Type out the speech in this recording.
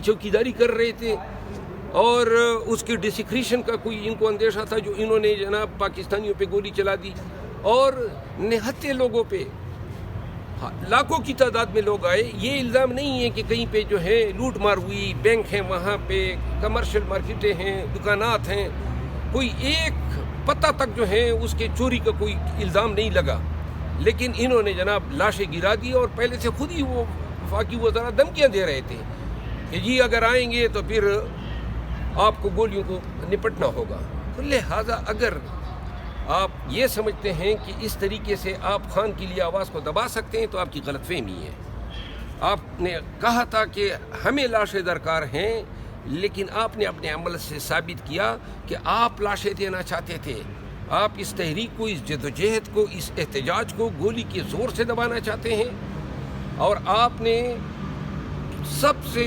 चौकीदारी कर रहे थे और उसके डिसिक्रेशन का कोई इनको अंदेशा था, जो इन्होंने जनाब पाकिस्तानियों पे गोली चला दी और निहत्ते लोगों पे लाखों की तादाद में लोग आए। ये इल्ज़ाम नहीं है कि कहीं पे जो है लूट मार हुई, बैंक हैं वहाँ पे, कमर्शियल मार्केटें हैं, दुकानात हैं, कोई एक पता तक जो है उसके चोरी का कोई इल्ज़ाम नहीं लगा। लेकिन इन्होंने जनाब लाशें गिरा दी और पहले से खुद ही वो वफाकी वज़रा धमकियाँ दे रहे थे कि जी अगर आएंगे तो फिर आपको गोलियों को निपटना होगा। तो लिहाजा अगर आप ये समझते हैं कि इस तरीके से आप खान के लिए आवाज़ को दबा सकते हैं तो आपकी गलतफहमी है। आपने कहा था कि हमें लाशें दरकार हैं, लेकिन आपने अपने अमल से साबित किया कि आप लाशें देना चाहते थे। आप इस तहरीक को, इस जदोजहद को, इस एहतजाज को गोली के ज़ोर से दबाना चाहते हैं और आपने सबसे